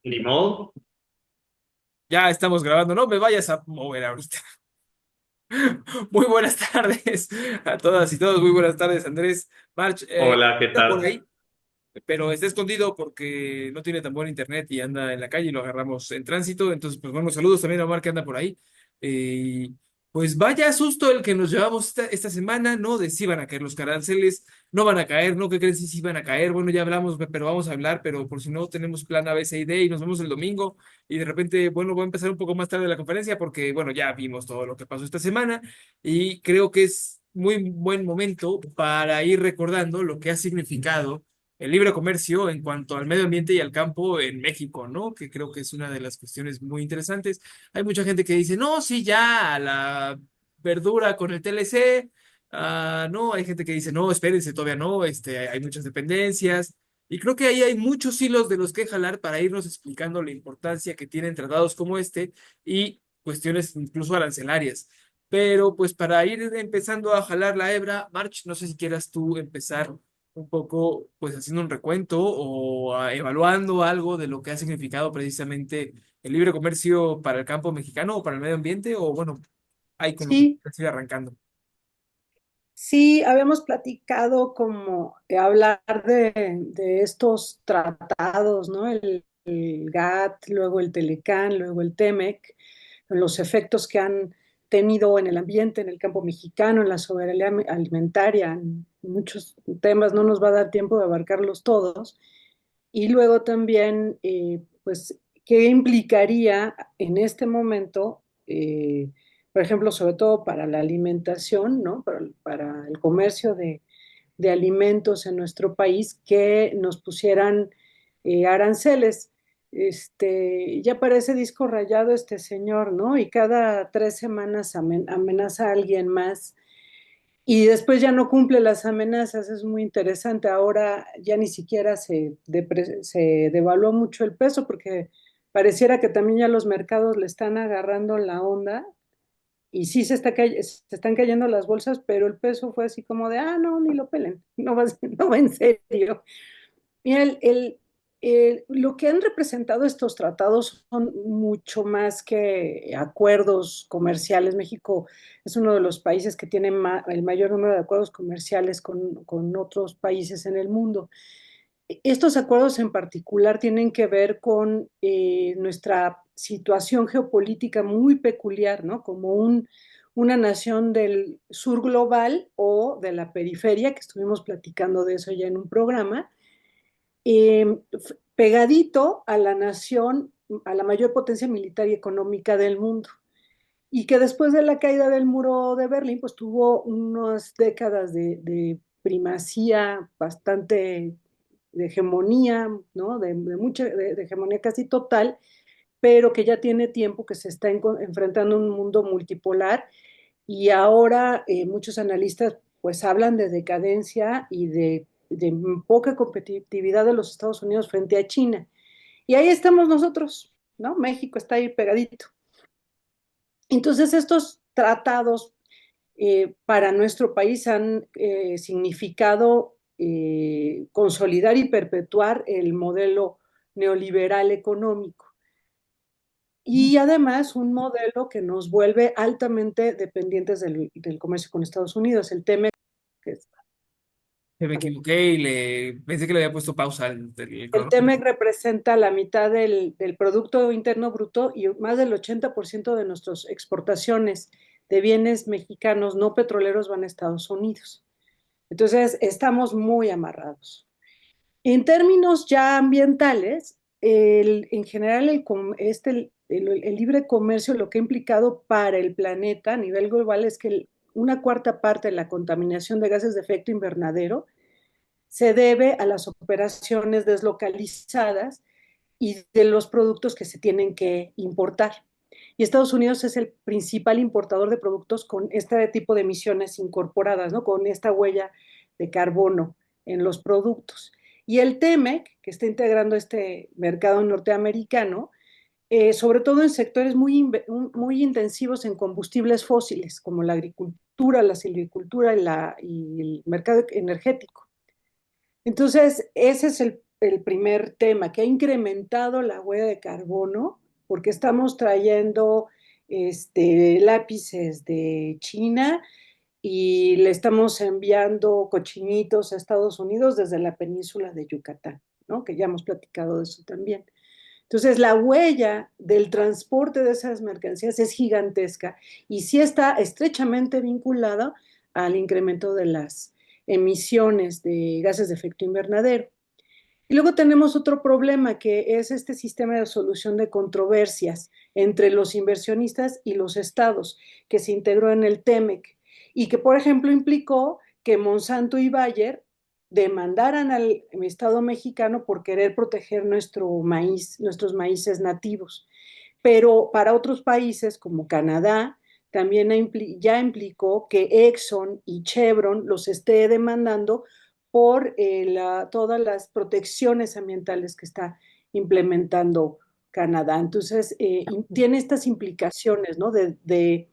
Ni modo. Ya estamos grabando, no me vayas a mover ahorita. Muy buenas tardes a todas y todos, muy buenas tardes, Andrés. March, Hola, ¿qué anda por tal? ahí, pero está escondido porque no tiene tan buen internet y anda en la calle y lo agarramos en tránsito. Entonces, pues bueno, saludos también a Omar que anda por ahí. Y pues vaya susto el que nos llevamos esta semana, ¿no? De si van a caer los aranceles, no van a caer, ¿no? ¿Qué crees si sí van a caer? Bueno, ya hablamos, pero vamos a hablar, pero por si no tenemos plan A, B, C y D y nos vemos el domingo y de repente, bueno, voy a empezar un poco más tarde la conferencia porque, bueno, ya vimos todo lo que pasó esta semana y creo que es muy buen momento para ir recordando lo que ha significado el libre comercio en cuanto al medio ambiente y al campo en México, ¿no? Que creo que es una de las cuestiones muy interesantes. Hay mucha gente que dice, no, sí, ya, a la verdura con el TLC. No, hay gente que dice, no, espérense, todavía no, hay muchas dependencias. Y creo que ahí hay muchos hilos de los que jalar para irnos explicando la importancia que tienen tratados como este y cuestiones incluso arancelarias. Pero pues para ir empezando a jalar la hebra, March, no sé si quieras tú empezar un poco pues haciendo un recuento o evaluando algo de lo que ha significado precisamente el libre comercio para el campo mexicano o para el medio ambiente o bueno, ahí con lo que Sí, sigue arrancando. sí, habíamos platicado como hablar de estos tratados, ¿no? El GATT, luego el Telecán, luego el TEMEC, los efectos que han tenido en el ambiente, en el campo mexicano, en la soberanía alimentaria, en muchos temas, no nos va a dar tiempo de abarcarlos todos. Y luego también, pues, ¿qué implicaría en este momento, por ejemplo, sobre todo para la alimentación, ¿no? Para el comercio de alimentos en nuestro país, que nos pusieran aranceles? Ya parece disco rayado este señor, ¿no? Y cada 3 semanas amenaza a alguien más y después ya no cumple las amenazas, es muy interesante. Ahora ya ni siquiera se devaluó mucho el peso porque pareciera que también ya los mercados le están agarrando la onda y sí se están cayendo las bolsas, pero el peso fue así como de, no, ni lo pelen, no va, no va en serio. Mira, lo que han representado estos tratados son mucho más que acuerdos comerciales. México es uno de los países que tiene el mayor número de acuerdos comerciales con otros países en el mundo. Estos acuerdos en particular tienen que ver con nuestra situación geopolítica muy peculiar, ¿no? Como una nación del sur global o de la periferia, que estuvimos platicando de eso ya en un programa, pegadito a la nación, a la mayor potencia militar y económica del mundo. Y que después de la caída del muro de Berlín, pues tuvo unas décadas de primacía bastante de hegemonía, ¿no? Mucha de hegemonía casi total, pero que ya tiene tiempo que se está enfrentando a un mundo multipolar y ahora muchos analistas pues hablan de decadencia y de poca competitividad de los Estados Unidos frente a China. Y ahí estamos nosotros, ¿no? México está ahí pegadito. Entonces estos tratados para nuestro país han significado consolidar y perpetuar el modelo neoliberal económico. Y además un modelo que nos vuelve altamente dependientes del comercio con Estados Unidos, el TEMEC, que es- Me equivoqué y le pensé que le había puesto pausa el el cronómetro. TEMEC representa la mitad del Producto Interno Bruto y más del 80% de nuestras exportaciones de bienes mexicanos no petroleros van a Estados Unidos. Entonces, estamos muy amarrados. En términos ya ambientales, en general el libre comercio lo que ha implicado para el planeta a nivel global es que una cuarta parte de la contaminación de gases de efecto invernadero se debe a las operaciones deslocalizadas y de los productos que se tienen que importar. Y Estados Unidos es el principal importador de productos con este tipo de emisiones incorporadas, ¿no? Con esta huella de carbono en los productos. Y el TEMEC, que está integrando este mercado norteamericano, sobre todo en sectores muy intensivos en combustibles fósiles, como la agricultura, la silvicultura y el mercado energético. Entonces, ese es el primer tema, que ha incrementado la huella de carbono, porque estamos trayendo lápices de China y le estamos enviando cochinitos a Estados Unidos desde la península de Yucatán, ¿no? Que ya hemos platicado de eso también. Entonces, la huella del transporte de esas mercancías es gigantesca y sí está estrechamente vinculada al incremento de las emisiones de gases de efecto invernadero. Y luego tenemos otro problema que es este sistema de solución de controversias entre los inversionistas y los estados que se integró en el TEMEC y que, por ejemplo, implicó que Monsanto y Bayer demandaran al Estado mexicano por querer proteger nuestro maíz, nuestros maíces nativos. Pero para otros países como Canadá, también ya implicó que Exxon y Chevron los esté demandando por todas las protecciones ambientales que está implementando Canadá. Entonces, tiene estas implicaciones, ¿no? De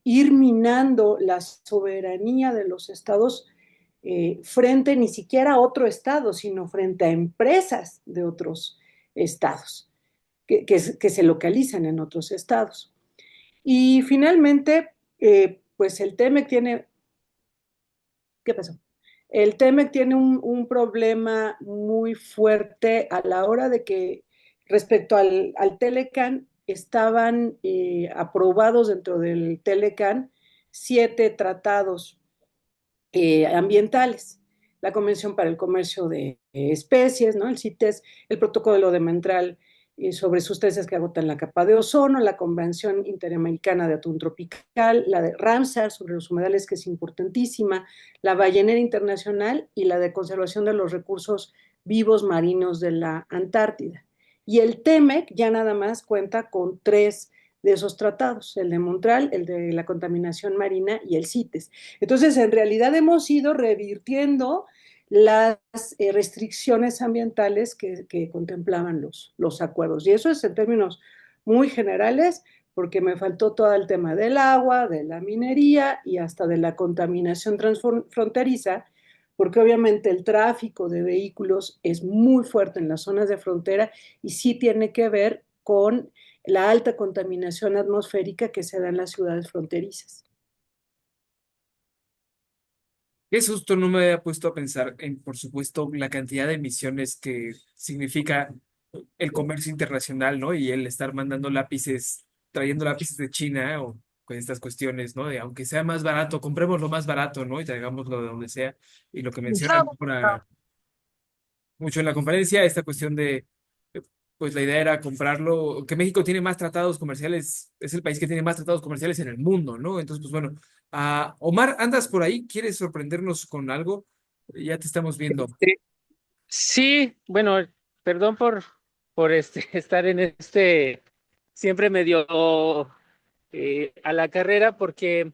ir minando la soberanía de los estados frente ni siquiera a otro estado, sino frente a empresas de otros estados que se localizan en otros estados. Y finalmente, pues el TEMEC tiene, ¿qué pasó? El TEMEC tiene un problema muy fuerte a la hora de que respecto al Telecan, estaban aprobados dentro del Telecan 7 tratados ambientales. La Convención para el Comercio de Especies, ¿no? El CITES, el Protocolo de Montreal sobre sustancias que agotan la capa de ozono, la Convención Interamericana de Atún Tropical, la de Ramsar sobre los humedales, que es importantísima, la Ballenera Internacional y la de Conservación de los Recursos Vivos Marinos de la Antártida. Y el TEMEC ya nada más cuenta con 3 de esos tratados, el de Montreal, el de la contaminación marina y el CITES. Entonces, en realidad hemos ido revirtiendo las restricciones ambientales que contemplaban los acuerdos. Y eso es en términos muy generales, porque me faltó todo el tema del agua, de la minería y hasta de la contaminación transfronteriza, porque obviamente el tráfico de vehículos es muy fuerte en las zonas de frontera y sí tiene que ver con la alta contaminación atmosférica que se da en las ciudades fronterizas. Qué susto, no me había puesto a pensar en, por supuesto, la cantidad de emisiones que significa el comercio internacional, ¿no? Y el estar mandando lápices, trayendo lápices de China o con estas cuestiones, ¿no? De aunque sea más barato, compremos lo más barato, ¿no? Y traigámoslo de donde sea. Y lo que mencionan ahora mucho en la conferencia, esta cuestión de, pues la idea era comprarlo, que México tiene más tratados comerciales, es el país que tiene más tratados comerciales en el mundo, ¿no? Entonces, pues bueno, Omar, ¿andas por ahí? ¿Quieres sorprendernos con algo? Ya te estamos viendo. Sí, bueno, perdón por estar en siempre medio a la carrera porque,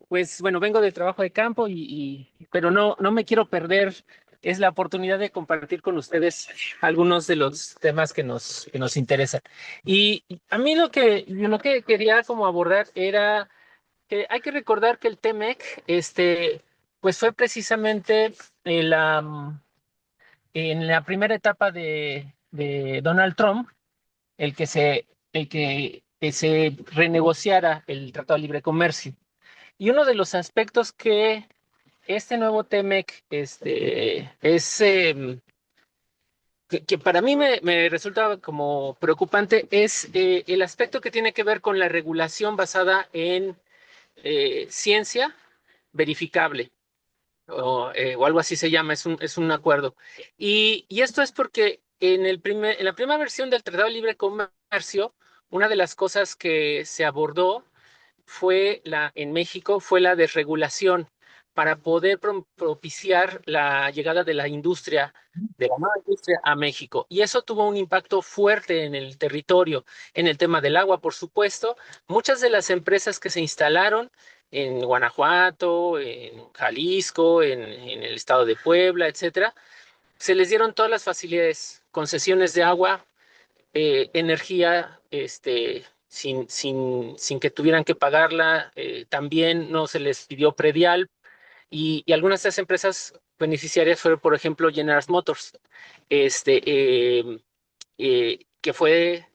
pues, bueno, vengo del trabajo de campo pero no me quiero perder. Es la oportunidad de compartir con ustedes algunos de los temas que nos interesan. Y a mí lo que quería como abordar era que hay que recordar que el TEMEC, pues fue precisamente en la primera etapa de Donald Trump, que se renegociara el Tratado de Libre Comercio. Y uno de los aspectos que este nuevo TEMEC que para mí me resulta como preocupante es el aspecto que tiene que ver con la regulación basada en ciencia verificable o algo así se llama, es un acuerdo. Y esto es porque en la primera versión del Tratado de Libre Comercio, una de las cosas que se abordó en México fue la desregulación para poder propiciar la llegada de la industria, de la nueva industria a México. Y eso tuvo un impacto fuerte en el territorio, en el tema del agua, por supuesto. Muchas de las empresas que se instalaron en Guanajuato, en Jalisco, en el estado de Puebla, etcétera, se les dieron todas las facilidades, concesiones de agua, energía, sin que tuvieran que pagarla. También no se les pidió predial y algunas de esas empresas beneficiarias fueron, por ejemplo, General Motors, este, que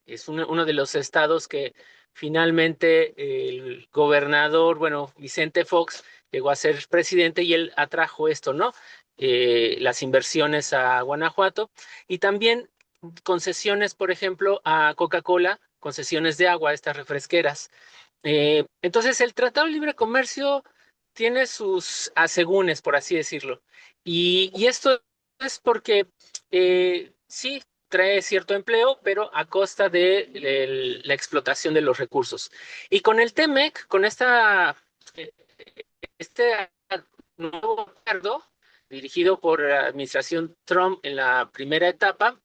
es uno de los estados que finalmente el gobernador, bueno, Vicente Fox, llegó a ser presidente y él atrajo esto, ¿no? Las inversiones a Guanajuato y también concesiones, por ejemplo, a Coca-Cola, concesiones de agua, estas refresqueras. Entonces, el Tratado de Libre Comercio tiene sus asegúnes, por así decirlo. Y esto es porque sí trae cierto empleo, pero a costa de la explotación de los recursos. Y con el TEMEC, con eh, este nuevo acuerdo dirigido por la administración Trump en la primera etapa,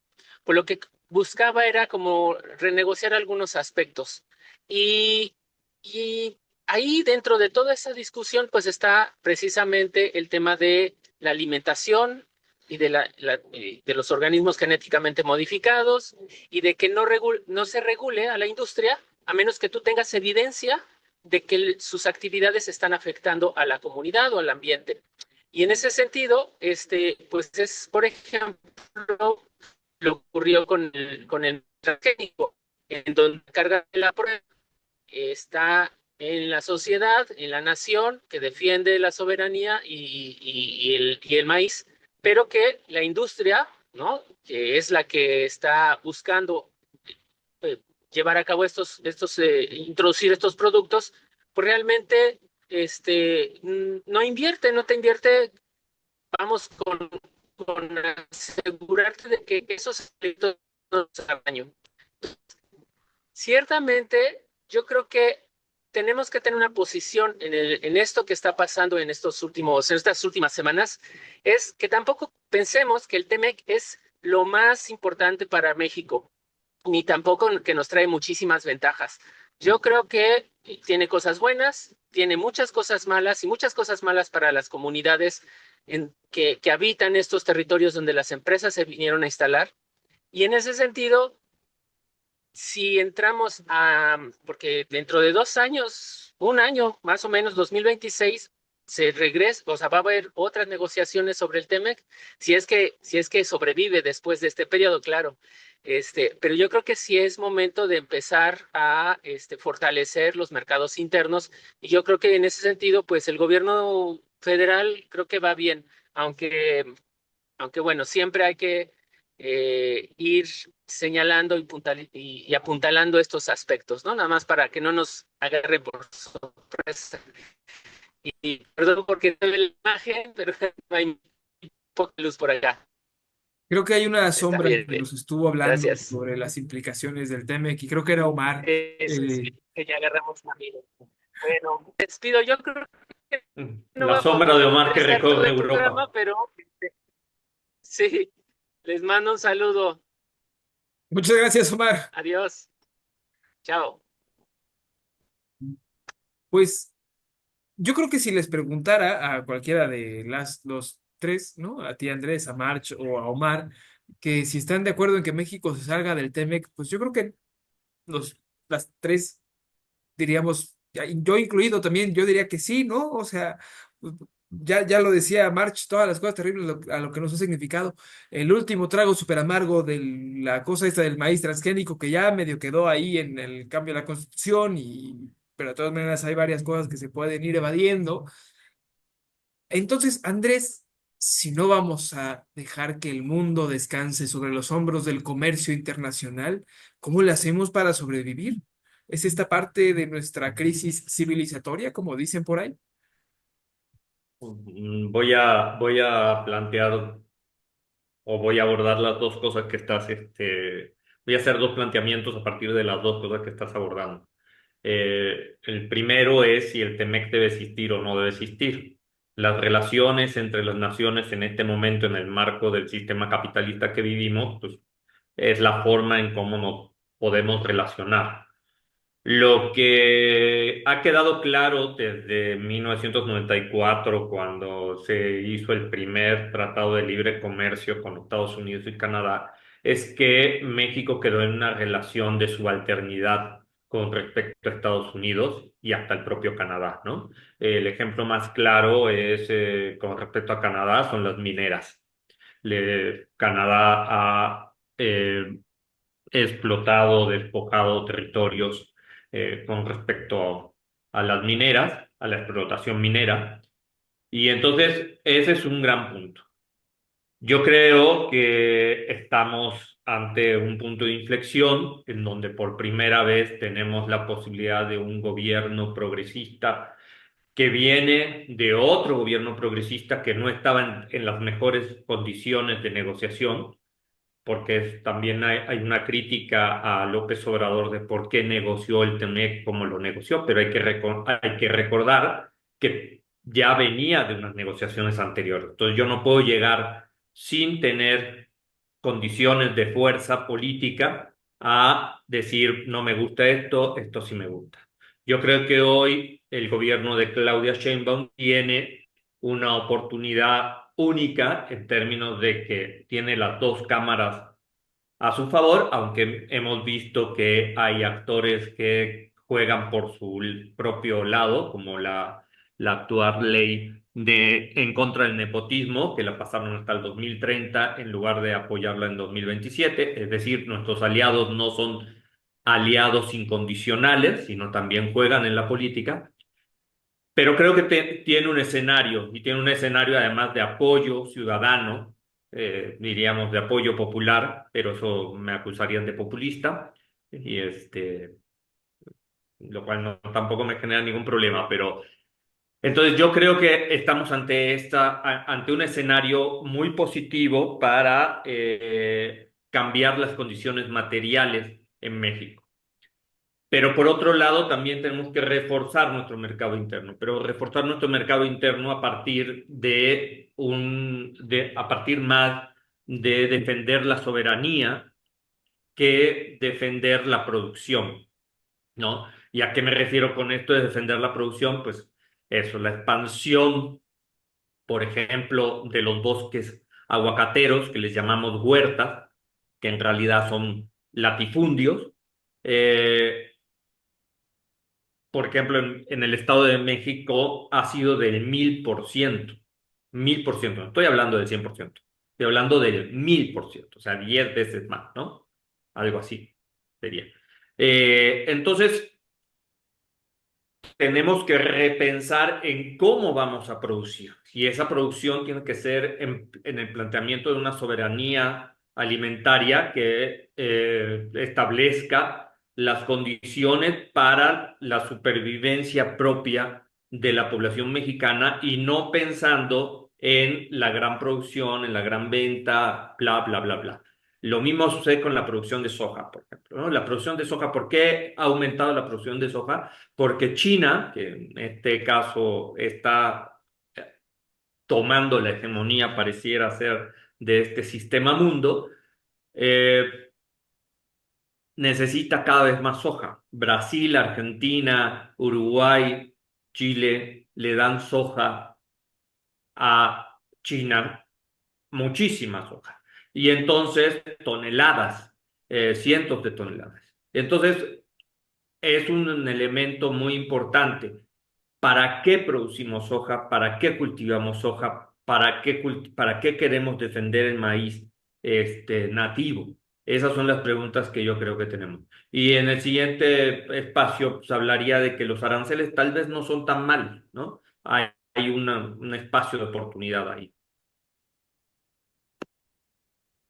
pues lo que buscaba era como renegociar algunos aspectos. Y, y ahí dentro de toda esa discusión, pues está precisamente el tema de la alimentación y de los organismos genéticamente modificados y de que no se regule a la industria a menos que tú tengas evidencia de que sus actividades están afectando a la comunidad o al ambiente. Y en ese sentido, pues es, por ejemplo, lo ocurrió con el transgénico, en donde la carga de la prueba está en la sociedad, en la nación que defiende la soberanía y el maíz, pero que la industria, ¿no? Que es la que está buscando eh, llevar a cabo introducir estos productos, pues realmente no te invierte, vamos, con asegurarte de que esos productos no se hagan daño. Ciertamente, yo creo que tenemos que tener una posición en esto que está pasando en estas últimas semanas, es que tampoco pensemos que el TEMEC es lo más importante para México ni tampoco que nos trae muchísimas ventajas. Yo creo que tiene cosas buenas, tiene muchas cosas malas y muchas cosas malas para las comunidades que habitan estos territorios donde las empresas se vinieron a instalar. Y en ese sentido, si entramos porque dentro de 2 años, un año más o menos, 2026, se regresa, o sea, va a haber otras negociaciones sobre el TEMEC, si es que sobrevive después de este periodo, claro. Pero yo creo que sí es momento de empezar a fortalecer los mercados internos, y yo creo que en ese sentido, pues el gobierno federal creo que va bien, aunque bueno, siempre hay que ir señalando y apuntalando estos aspectos, ¿no? Nada más para que no nos agarre por sorpresa. Y perdón porque no veo la imagen, pero hay poca luz por acá. Creo que hay una Está sombra bien, que bien. nos estuvo hablando Gracias. sobre las implicaciones del TEMEC y creo que era Omar. Eso Eh, sí, que ya agarramos la vida. Bueno, me despido. Yo creo que no La voy a sombra de poder Omar que estar todo recorre el programa, Europa. pero sí, les mando un saludo. Muchas gracias, Omar. Adiós. Chao. Pues yo creo que si les preguntara a cualquiera de los tres, ¿no? A ti, Andrés, a March o a Omar, que si están de acuerdo en que México se salga del TEMEC, pues yo creo que las tres diríamos, yo incluido también, yo diría que sí, ¿no? O sea, pues, ya lo decía March, todas las cosas terribles a lo que nos ha significado. El último trago súper amargo de la cosa esta del maíz transgénico que ya medio quedó ahí en el cambio de la Constitución, pero de todas maneras hay varias cosas que se pueden ir evadiendo. Entonces, Andrés, si no vamos a dejar que el mundo descanse sobre los hombros del comercio internacional, ¿cómo le hacemos para sobrevivir? ¿Es esta parte de nuestra crisis civilizatoria, como dicen por ahí? Voy a plantear o voy a abordar las dos cosas que voy a hacer dos planteamientos a partir de las dos cosas que estás abordando. El primero es si el TEMEC debe existir o no debe existir. Las relaciones entre las naciones en este momento, en el marco del sistema capitalista que vivimos, pues es la forma en cómo nos podemos relacionar. Lo que ha quedado claro desde 1994, cuando se hizo el primer tratado de libre comercio con Estados Unidos y Canadá, es que México quedó en una relación de subalternidad con respecto a Estados Unidos y hasta el propio Canadá, ¿no? El ejemplo más claro es con respecto a Canadá son las mineras. Canadá ha explotado, despojado territorios con respecto a las mineras, a la explotación minera. Y entonces ese es un gran punto. Yo creo que estamos ante un punto de inflexión en donde por primera vez tenemos la posibilidad de un gobierno progresista que viene de otro gobierno progresista que no estaba en las mejores condiciones de negociación, porque también hay una crítica a López Obrador de por qué negoció el TEMEC como lo negoció, pero hay que recordar que ya venía de unas negociaciones anteriores. Entonces yo no puedo llegar sin tener condiciones de fuerza política a decir no me gusta esto, esto sí me gusta. Yo creo que hoy el gobierno de Claudia Sheinbaum tiene una oportunidad única en términos de que tiene las dos cámaras a su favor, aunque hemos visto que hay actores que juegan por su propio lado, como la actual ley en contra del nepotismo, que la pasaron hasta el 2030 en lugar de apoyarla en 2027. Es decir, nuestros aliados no son aliados incondicionales, sino también juegan en la política. Pero creo que tiene un escenario, y tiene un escenario además de apoyo ciudadano, diríamos de apoyo popular, pero eso me acusarían de populista, y lo cual tampoco me genera ningún problema, pero entonces yo creo que estamos ante un escenario muy positivo para cambiar las condiciones materiales en México. Pero por otro lado, también tenemos que reforzar nuestro mercado interno, pero reforzar nuestro mercado interno a partir a partir más de defender la soberanía que defender la producción, ¿no? ¿Y a qué me refiero con esto de defender la producción? Pues eso, la expansión, por ejemplo, de los bosques aguacateros, que les llamamos huertas, que en realidad son latifundios. Eh, por ejemplo, en el Estado de México ha sido del 1000%. 1000%. No estoy hablando del 100%. Estoy hablando del 1000%. O sea, 10 veces más, ¿no? Algo así sería. Entonces, tenemos que repensar en cómo vamos a producir. Y esa producción tiene que ser en el planteamiento de una soberanía alimentaria que establezca las condiciones para la supervivencia propia de la población mexicana y no pensando en la gran producción, en la gran venta, bla, bla, bla, bla. Lo mismo sucede con la producción de soja, por ejemplo, ¿no? La producción de soja, ¿por qué ha aumentado la producción de soja? Porque China, que en este caso está tomando la hegemonía, pareciera ser, de este sistema mundo, eh, necesita cada vez más soja. Brasil, Argentina, Uruguay, Chile le dan soja a China, muchísima soja. Y entonces toneladas, cientos de toneladas. Entonces es un elemento muy importante. ¿Para qué producimos soja? ¿Para qué cultivamos soja? ¿Para qué queremos defender el maíz nativo? Esas son las preguntas que yo creo que tenemos. Y en el siguiente espacio pues, hablaría de que los aranceles tal vez no son tan malos, ¿no? Hay un espacio de oportunidad ahí.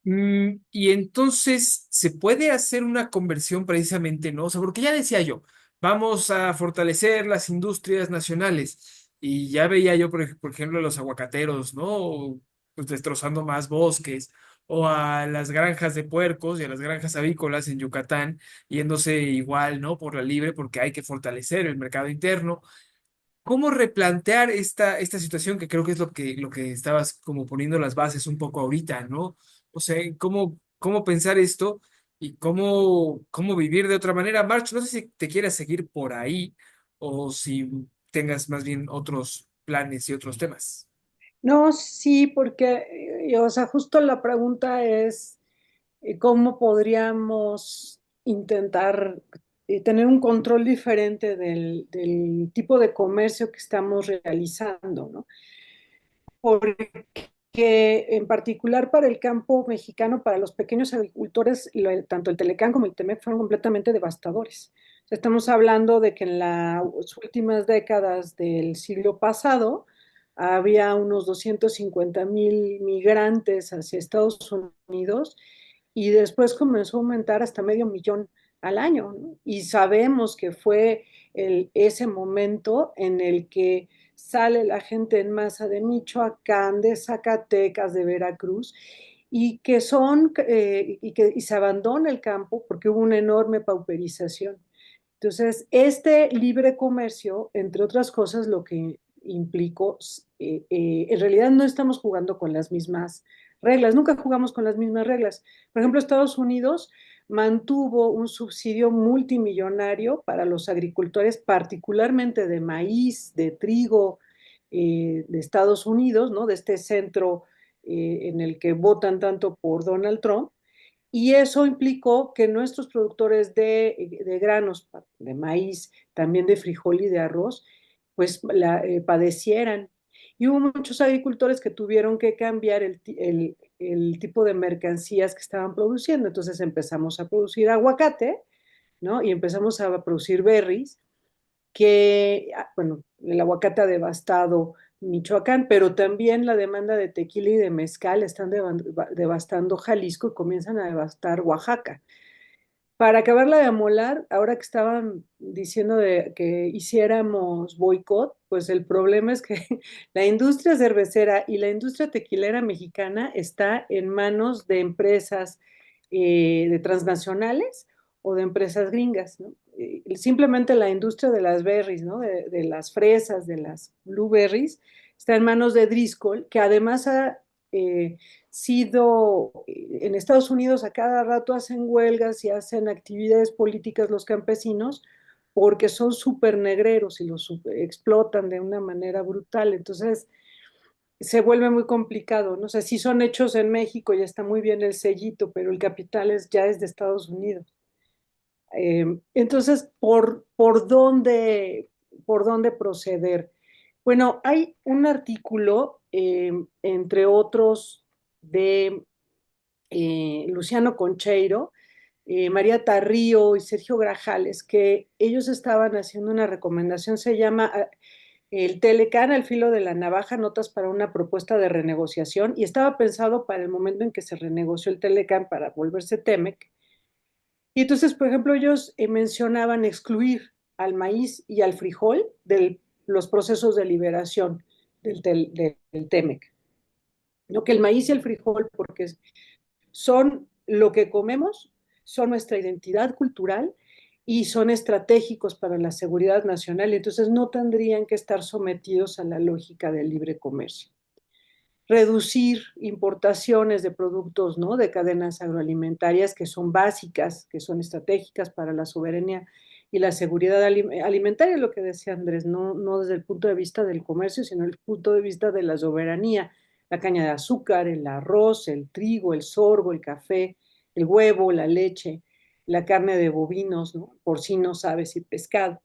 Y entonces se puede hacer una conversión precisamente, ¿no? O sea, porque ya decía yo, vamos a fortalecer las industrias nacionales. Y ya veía yo, por ejemplo, los aguacateros, ¿no? Pues destrozando más bosques, o a las granjas de puercos y a las granjas avícolas en Yucatán, yéndose igual, ¿no? Por la libre, porque hay que fortalecer el mercado interno. ¿Cómo replantear esta situación que creo que es lo que estabas como poniendo las bases un poco ahorita, ¿no? O sea, cómo pensar esto y cómo vivir de otra manera. March, no sé si te quieras seguir por ahí o si tengas más bien otros planes y otros temas. No, sí, porque, o sea, justo la pregunta es, ¿cómo podríamos intentar tener un control diferente del tipo de comercio que estamos realizando, ¿no? Porque en particular para el campo mexicano, para los pequeños agricultores, tanto el Telecán como el Temec fueron completamente devastadores. O sea, estamos hablando de que en las últimas décadas del siglo pasado había unos 250,000 migrantes hacia Estados Unidos y después comenzó a aumentar hasta medio millón al año, ¿no? Y sabemos que fue ese momento en el que sale la gente en masa de Michoacán, de Zacatecas, de Veracruz, y se abandona el campo porque hubo una enorme pauperización. Entonces, este libre comercio, entre otras cosas, lo que implicó, en realidad no estamos jugando con las mismas reglas, nunca jugamos con las mismas reglas. Por ejemplo, Estados Unidos mantuvo un subsidio multimillonario para los agricultores, particularmente de maíz, de trigo, de Estados Unidos, ¿no? De este centro en el que votan tanto por Donald Trump. Y eso implicó que nuestros productores de granos, de maíz, también de frijol y de arroz, pues padecieran. Y hubo muchos agricultores que tuvieron que cambiar el tipo de mercancías que estaban produciendo. Entonces empezamos a producir aguacate, ¿no? Y empezamos a producir berries, bueno, el aguacate ha devastado Michoacán, pero también la demanda de tequila y de mezcal están devastando Jalisco y comienzan a devastar Oaxaca. Para acabarla de amolar, ahora que estaban diciendo que hiciéramos boicot, pues el problema es que la industria cervecera y la industria tequilera mexicana está en manos de empresas de transnacionales o de empresas gringas, ¿no? Simplemente la industria de las berries, ¿no? De las fresas, de las blueberries, está en manos de Driscoll, que además ha sido, en Estados Unidos a cada rato hacen huelgas y hacen actividades políticas los campesinos porque son súper negreros y los explotan de una manera brutal. Entonces se vuelve muy complicado. No sé si son hechos en México, ya está muy bien el sellito, pero el capital ya es de Estados Unidos. Entonces, ¿por dónde proceder? Bueno, hay un artículo, entre otros, de Luciano Concheiro, María Tarrío y Sergio Grajales, que ellos estaban haciendo una recomendación, se llama el Telecán al filo de la navaja, notas para una propuesta de renegociación, y estaba pensado para el momento en que se renegoció el Telecán para volverse Temec. Y entonces, por ejemplo, ellos mencionaban excluir al maíz y al frijol de los procesos de liberación del Temec. ¿No? Que el maíz y el frijol, porque son lo que comemos, son nuestra identidad cultural y son estratégicos para la seguridad nacional, y entonces no tendrían que estar sometidos a la lógica del libre comercio. Reducir importaciones de productos, ¿no? De cadenas agroalimentarias que son básicas, que son estratégicas para la soberanía y la seguridad alimentaria, lo que decía Andrés, no desde el punto de vista del comercio, sino desde el punto de vista de la soberanía. La caña de azúcar, el arroz, el trigo, el sorgo, el café, el huevo, la leche, la carne de bovinos, ¿no? Porcinos, aves y pescado,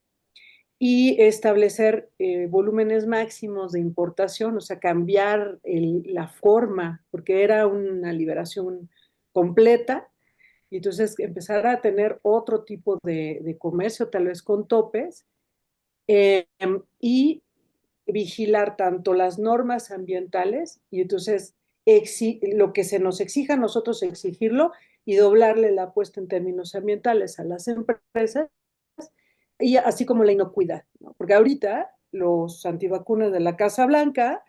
y establecer volúmenes máximos de importación, o sea, cambiar la forma, porque era una liberación completa, y entonces empezar a tener otro tipo de comercio, tal vez con topes, eh, y vigilar tanto las normas ambientales, y entonces lo que se nos exija a nosotros exigirlo y doblarle la apuesta en términos ambientales a las empresas, y así como la inocuidad, ¿no? Porque ahorita los antivacunas de la Casa Blanca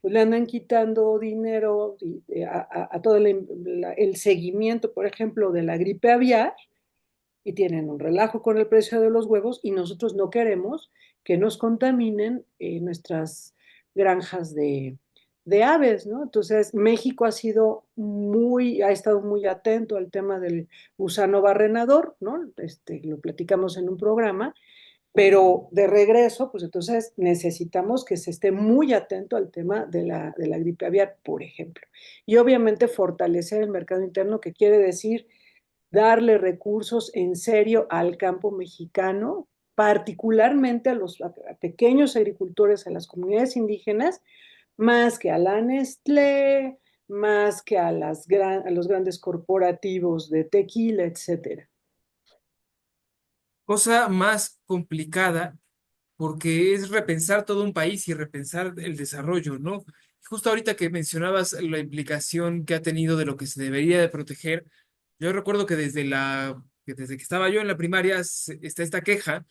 pues le andan quitando dinero a todo el seguimiento, por ejemplo, de la gripe aviar, y tienen un relajo con el precio de los huevos, y nosotros no queremos que nos contaminen nuestras granjas de aves, ¿no? Entonces, México ha estado muy atento al tema del gusano barrenador, ¿no? Lo platicamos en un programa, pero de regreso, pues entonces necesitamos que se esté muy atento al tema de la gripe aviar, por ejemplo. Y obviamente fortalecer el mercado interno, que quiere decir darle recursos en serio al campo mexicano, particularmente a pequeños agricultores, a las comunidades indígenas, más que a la Nestlé, más que a los grandes corporativos de tequila, etcétera. Cosa más complicada porque es repensar todo un país y repensar el desarrollo, ¿no? Justo ahorita que mencionabas la implicación que ha tenido de lo que se debería de proteger, yo recuerdo que desde que estaba yo en la primaria está esta queja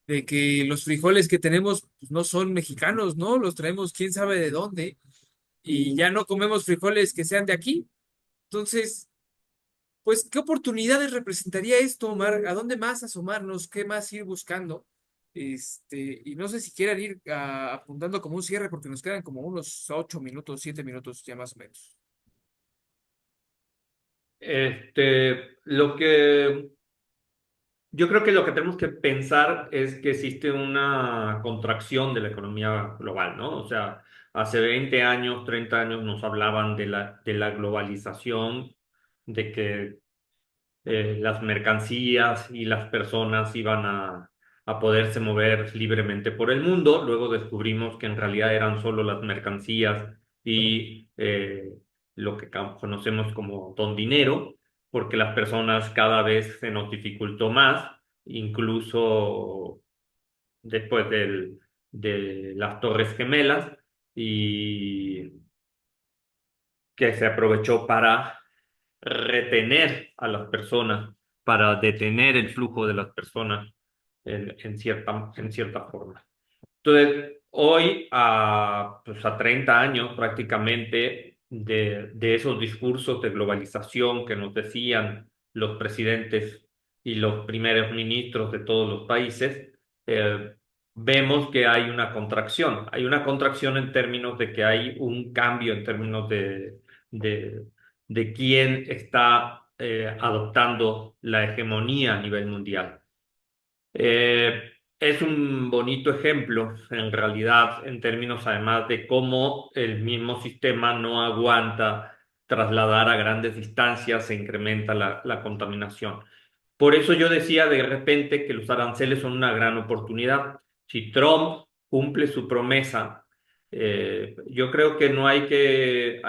de que los frijoles que tenemos pues, no son mexicanos, ¿no? Los traemos quién sabe de dónde y ya no comemos frijoles que sean de aquí. Entonces, pues, ¿qué oportunidades representaría esto, Omar? ¿A dónde más asomarnos? ¿Qué más ir buscando? Y no sé si quieran ir apuntando como un cierre, porque nos quedan como unos 8 minutos, 7 minutos ya más o menos. Lo que yo creo que lo que tenemos que pensar es que existe una contracción de la economía global, ¿no? O sea, hace 20 años, 30 años nos hablaban de la globalización, de que las mercancías y las personas iban a poderse mover libremente por el mundo. Luego descubrimos que en realidad eran solo las mercancías y lo que conocemos como don dinero, porque las personas cada vez se nos dificultó más, incluso después de las Torres Gemelas, y que se aprovechó para retener a las personas, para detener el flujo de las personas en cierta forma. Entonces, hoy, pues a 30 años prácticamente de esos discursos de globalización que nos decían los presidentes y los primeros ministros de todos los países, vemos que hay una contracción. Hay una contracción en términos de que hay un cambio en términos de, de quién está adoptando la hegemonía a nivel mundial. Es un bonito ejemplo, en realidad, en términos además de cómo el mismo sistema no aguanta trasladar a grandes distancias, se incrementa la contaminación. Por eso yo decía de repente que los aranceles son una gran oportunidad. Si Trump cumple su promesa, yo creo que no hay que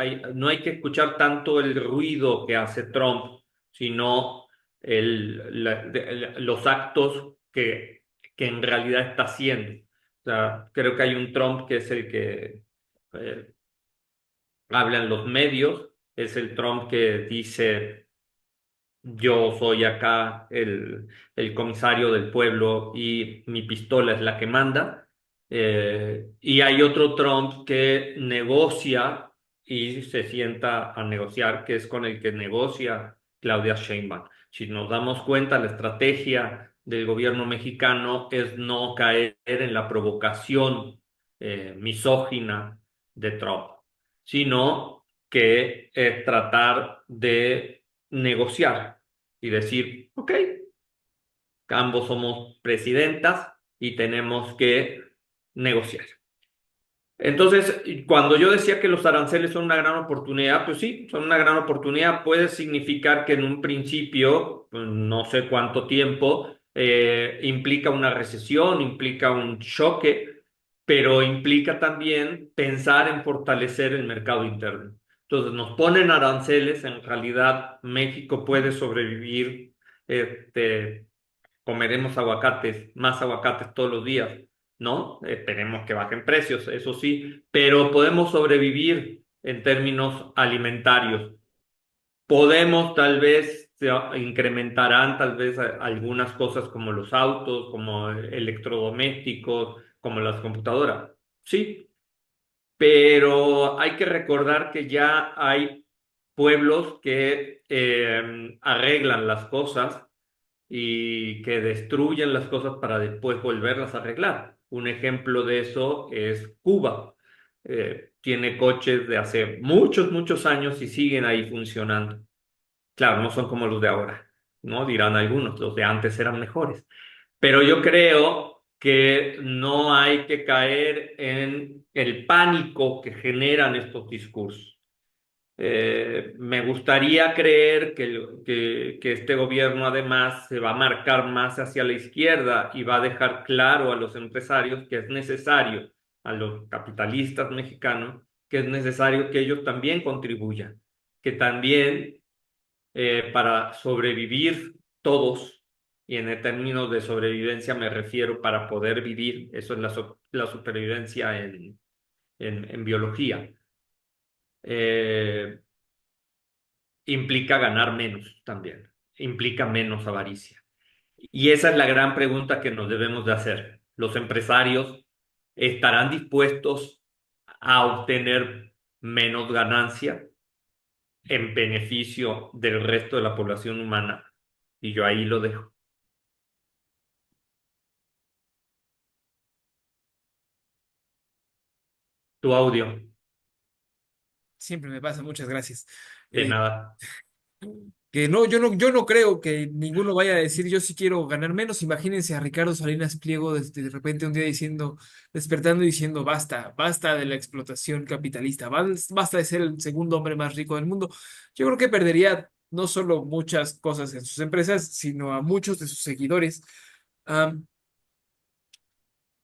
escuchar tanto el ruido que hace Trump, sino los actos que en realidad está haciendo. O sea, creo que hay un Trump que es el que eh, habla en los medios, es el Trump que dice: yo soy acá el comisario del pueblo y mi pistola es la que manda. Y hay otro Trump que negocia y se sienta a negociar, que es con el que negocia Claudia Sheinbaum. Si nos damos cuenta, la estrategia del gobierno mexicano es no caer en la provocación misógina de Trump, sino que es tratar de negociar y decir: ok, ambos somos presidentas y tenemos que negociar. Entonces, cuando yo decía que los aranceles son una gran oportunidad, pues sí, son una gran oportunidad. Puede significar que en un principio, pues, no sé cuánto tiempo, implica una recesión, implica un choque, pero implica también pensar en fortalecer el mercado interno. Entonces, nos ponen aranceles, en realidad México puede sobrevivir, este, comeremos aguacates, más aguacates todos los días, ¿no? Esperemos que bajen precios, eso sí, pero podemos sobrevivir en términos alimentarios. Podemos tal vez, se incrementarán tal vez algunas cosas como los autos, como electrodomésticos, como las computadoras. Sí, pero hay que recordar que ya hay pueblos que arreglan las cosas y que destruyen las cosas para después volverlas a arreglar. Un ejemplo de eso es Cuba. Tiene coches de hace muchos, muchos años y siguen ahí funcionando. Claro, no son como los de ahora, ¿no? Dirán algunos, los de antes eran mejores. Pero yo creo que no hay que caer en el pánico que generan estos discursos. Me gustaría creer que este gobierno además se va a marcar más hacia la izquierda y va a dejar claro a los empresarios que es necesario, a los capitalistas mexicanos, que es necesario que ellos también contribuyan, que también para sobrevivir todos, y en el término de sobrevivencia me refiero para poder vivir, eso es la supervivencia en biología. Eh, Implica ganar menos también, implica menos avaricia. Y esa es la gran pregunta que nos debemos de hacer. ¿Los empresarios estarán dispuestos a obtener menos ganancia en beneficio del resto de la población humana? Y yo ahí lo dejo. Tu audio, Siempre me pasa, muchas gracias. de Eh, nada. que no, yo no creo que ninguno vaya a decir yo sí quiero ganar menos. Imagínense a Ricardo Salinas Pliego de repente un día diciendo, despertando y diciendo basta, basta de la explotación capitalista, basta de ser el segundo hombre más rico del mundo. Yo creo que perdería no solo muchas cosas en sus empresas, sino a muchos de sus seguidores. Am,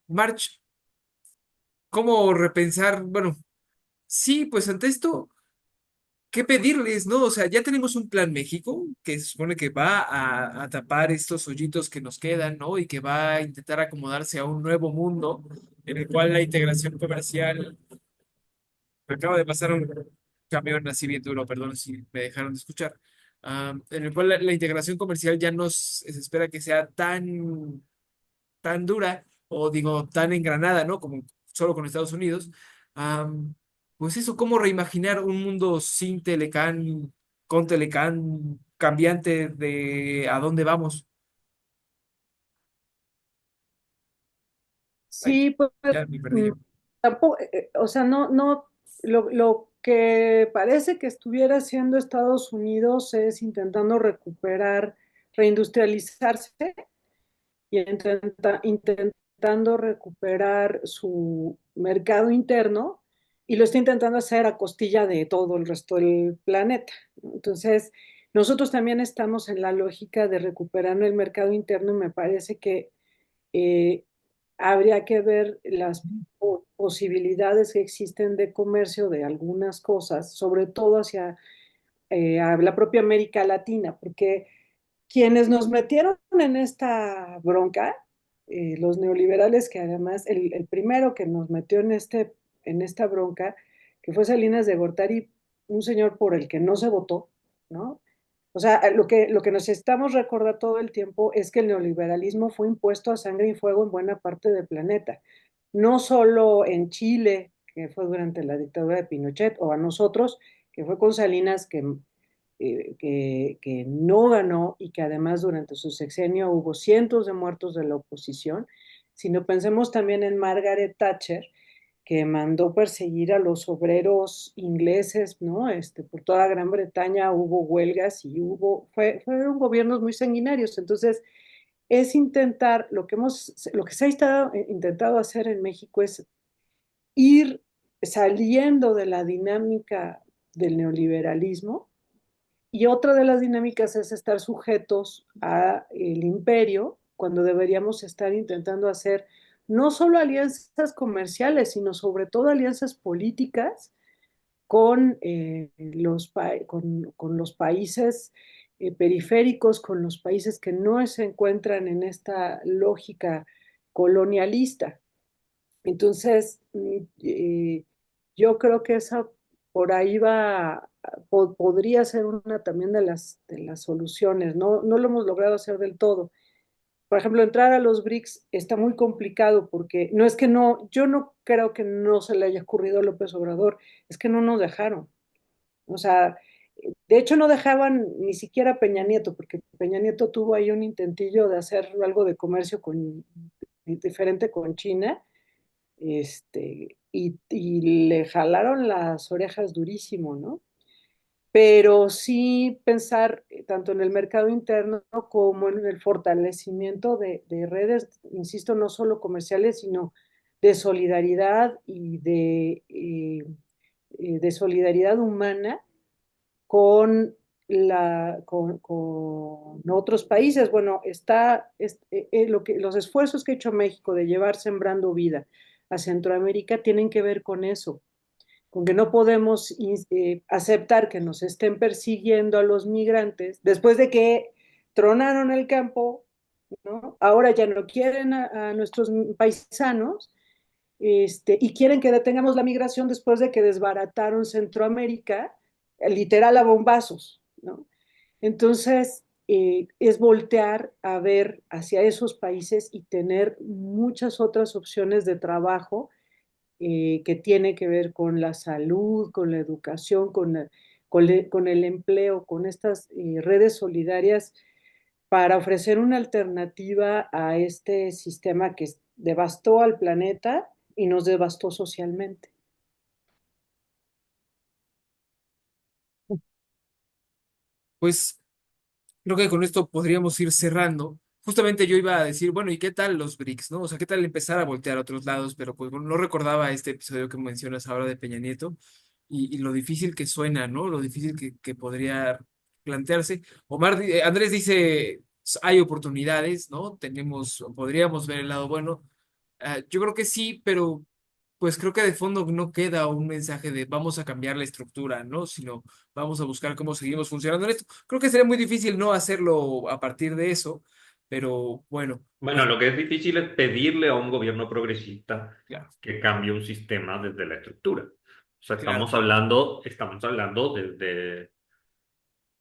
March, ¿cómo repensar? Bueno, sí, pues ante esto. ¿Qué pedirles, no? O sea, ya tenemos un plan México que se supone que va a tapar estos hoyitos que nos quedan, ¿no? Y que va a intentar acomodarse a un nuevo mundo en el cual la integración comercial. Me acaba de pasar un camión así bien duro, perdón si me dejaron de escuchar. En el cual la integración comercial ya no se espera que sea tan dura o digo tan engranada, ¿no? Como solo con Estados Unidos. Am, pues eso, cómo reimaginar un mundo sin Telecán, con Telecán, cambiante de a dónde vamos. Ay, Sí, pues ya me perdí mm, yo. tampoco, o sea, no, lo que parece que estuviera haciendo Estados Unidos es intentando recuperar, reindustrializarse y intentando recuperar su mercado interno y lo está intentando hacer a costilla de todo el resto del planeta, ¿no? Entonces, nosotros también estamos en la lógica de recuperar el mercado interno y me parece que eh, habría que ver las posibilidades que existen de comercio de algunas cosas, sobre todo hacia a la propia América Latina, porque quienes nos metieron en esta bronca, los neoliberales, que además el primero que nos metió en esta bronca, que fue Salinas de Gortari, un señor por el que no se votó, ¿no? O sea, lo que necesitamos recordar todo el tiempo es que el neoliberalismo fue impuesto a sangre y fuego en buena parte del planeta, no solo en Chile, que fue durante la dictadura de Pinochet, o a nosotros, que fue con Salinas, que no ganó y que además durante su sexenio hubo cientos de muertos de la oposición, sino pensemos también en Margaret Thatcher, que mandó perseguir a los obreros ingleses, ¿no? Por toda Gran Bretaña hubo huelgas y fueron gobiernos muy sanguinarios. Entonces, es intentar, lo que se ha intentado hacer en México es ir saliendo de la dinámica del neoliberalismo y otra de las dinámicas es estar sujetos al imperio, cuando deberíamos estar intentando hacer no solo alianzas comerciales, sino sobre todo alianzas políticas con los países periféricos, con los países que no se encuentran en esta lógica colonialista. Entonces, yo creo que esa por ahí podría ser una también de las soluciones. No lo hemos logrado hacer del todo. Por ejemplo, entrar a los BRICS está muy complicado porque no es que no, yo no creo que no se le haya ocurrido a López Obrador, es que no nos dejaron. O sea, de hecho no dejaban ni siquiera a Peña Nieto, porque Peña Nieto tuvo ahí un intentillo de hacer algo de comercio diferente con China, y le jalaron las orejas durísimo, ¿no? Pero sí pensar tanto en el mercado interno como en el fortalecimiento de redes, insisto, no solo comerciales, sino de solidaridad y de solidaridad humana con, con otros países. Bueno, los esfuerzos que ha hecho México de llevar Sembrando Vida a Centroamérica tienen que ver con eso, con que no podemos aceptar que nos estén persiguiendo a los migrantes después de que tronaron el campo, ¿no? Ahora ya no quieren a nuestros paisanos, y quieren que detengamos la migración después de que desbarataron Centroamérica, literal a bombazos, ¿no? Entonces, es voltear a ver hacia esos países y tener muchas otras opciones de trabajo, que tiene que ver con la salud, con la educación, con el empleo, con estas redes solidarias para ofrecer una alternativa a este sistema que devastó al planeta y nos devastó socialmente. Pues creo que con esto podríamos ir cerrando. Justamente yo iba a decir, bueno, ¿y qué tal los BRICS, no? O sea, ¿qué tal empezar a voltear a otros lados? Pero pues bueno, no recordaba este episodio que mencionas ahora de Peña Nieto y lo difícil que suena, ¿no? Lo difícil que podría plantearse. Andrés dice, hay oportunidades, ¿no? Podríamos ver el lado bueno. Yo creo que sí, pero pues creo que de fondo no queda un mensaje de vamos a cambiar la estructura, ¿no? Sino vamos a buscar cómo seguimos funcionando en esto. Creo que sería muy difícil no hacerlo a partir de eso, pero bueno, Bueno, pues lo que es difícil es pedirle a un gobierno progresista claro, que cambie un sistema desde la estructura. O sea, claro. estamos hablando desde,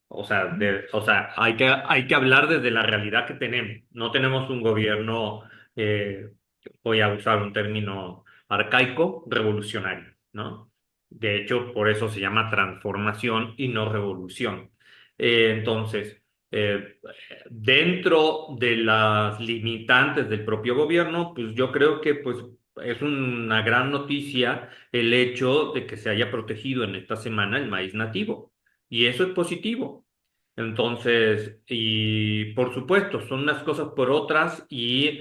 o sea, hay que hablar desde la realidad que tenemos. No tenemos un gobierno, eh, voy a usar un término arcaico, revolucionario, ¿no? De hecho, por eso se llama transformación y no revolución. Entonces, dentro de las limitantes del propio gobierno, pues yo creo que pues es una gran noticia el hecho de que se haya protegido en esta semana el maíz nativo. Y eso es positivo. Entonces, y por supuesto, son unas cosas por otras y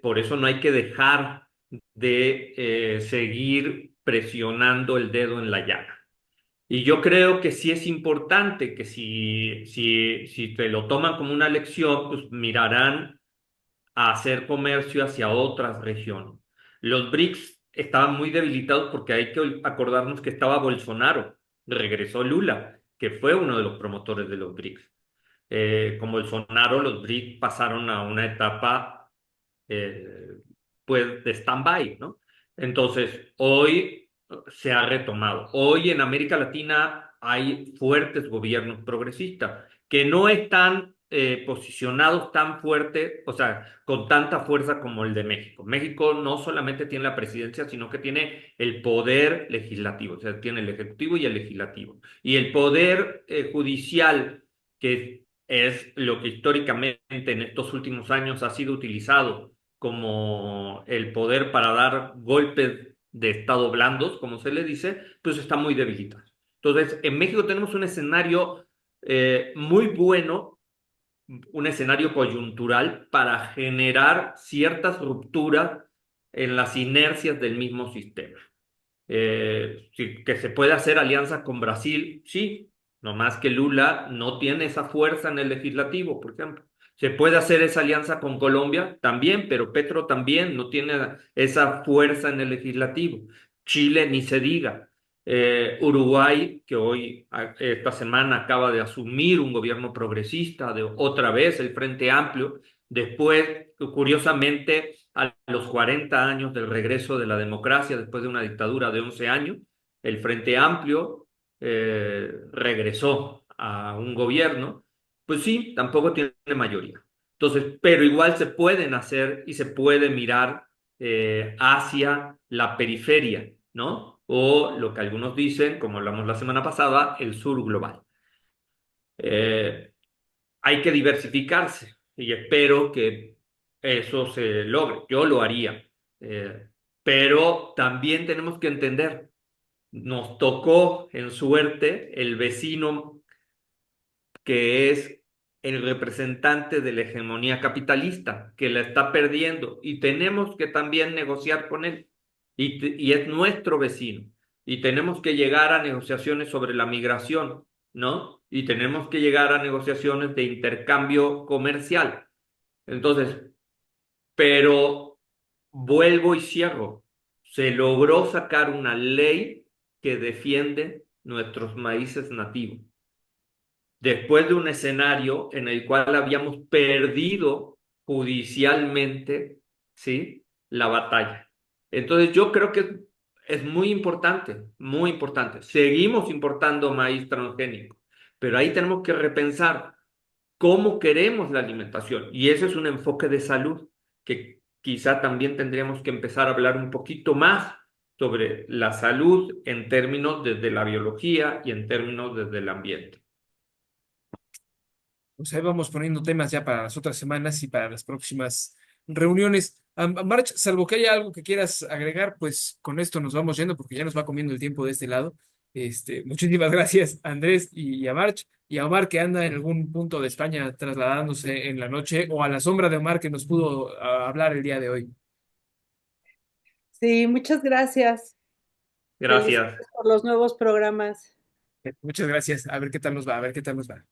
por eso no hay que dejar de seguir presionando el dedo en la llaga. Y yo creo que sí es importante que si te lo toman como una lección, pues mirarán a hacer comercio hacia otras regiones. Los BRICS estaban muy debilitados porque hay que acordarnos que estaba Bolsonaro, regresó Lula, que fue uno de los promotores de los BRICS. Con Bolsonaro, los BRICS pasaron a una etapa eh, pues de stand-by, ¿no? Entonces, hoy se ha retomado. Hoy en América Latina hay fuertes gobiernos progresistas que no están posicionados tan fuerte, o sea, con tanta fuerza como el de México. México no solamente tiene la presidencia, sino que tiene el poder legislativo, o sea, tiene el ejecutivo y el legislativo. Y el poder judicial, que es lo que históricamente en estos últimos años ha sido utilizado como el poder para dar golpes de estado blandos, como se le dice, pues está muy debilitado. Entonces, en México tenemos un escenario muy bueno, un escenario coyuntural para generar ciertas rupturas en las inercias del mismo sistema. Que se puede hacer alianza con Brasil, sí, no más que Lula no tiene esa fuerza en el legislativo, por ejemplo. Se puede hacer esa alianza con Colombia también, pero Petro también no tiene esa fuerza en el legislativo. Chile ni se diga. Uruguay, que esta semana acaba de asumir un gobierno progresista, de otra vez el Frente Amplio, después, curiosamente, a los 40 años del regreso de la democracia, después de una dictadura de 11 años, el Frente Amplio regresó a un gobierno, pues sí, tampoco tiene mayoría. Entonces, pero igual se pueden hacer y se puede mirar hacia la periferia, ¿no? O lo que algunos dicen, como hablamos la semana pasada, el sur global. Eh, Hay que diversificarse y espero que eso se logre. Yo lo haría. Eh, pero también tenemos que entender, nos tocó en suerte el vecino que es el representante de la hegemonía capitalista, que la está perdiendo y tenemos que también negociar con él. Y es nuestro vecino. y tenemos que llegar a negociaciones sobre la migración, ¿no? Y tenemos que llegar a negociaciones de intercambio comercial. Entonces, pero vuelvo y cierro. Se logró sacar una ley que defiende nuestros maíces nativos después de un escenario en el cual habíamos perdido judicialmente, ¿sí? La batalla. Entonces yo creo que es muy importante, muy importante. Seguimos importando maíz transgénico, pero ahí tenemos que repensar cómo queremos la alimentación. Y ese es un enfoque de salud que quizá también tendríamos que empezar a hablar un poquito más sobre la salud en términos desde la biología y en términos desde el ambiente. Pues ahí vamos poniendo temas ya para las otras semanas y para las próximas reuniones. March, salvo que haya algo que quieras agregar, pues con esto nos vamos yendo porque ya nos va comiendo el tiempo de este lado. Muchísimas gracias, Andrés y a March y a Omar que anda en algún punto de España trasladándose en la noche o a la sombra de Omar que nos pudo hablar el día de hoy. Sí, muchas gracias. Gracias. Felicidades por los nuevos programas. Muchas gracias. A ver qué tal nos va, a ver qué tal nos va.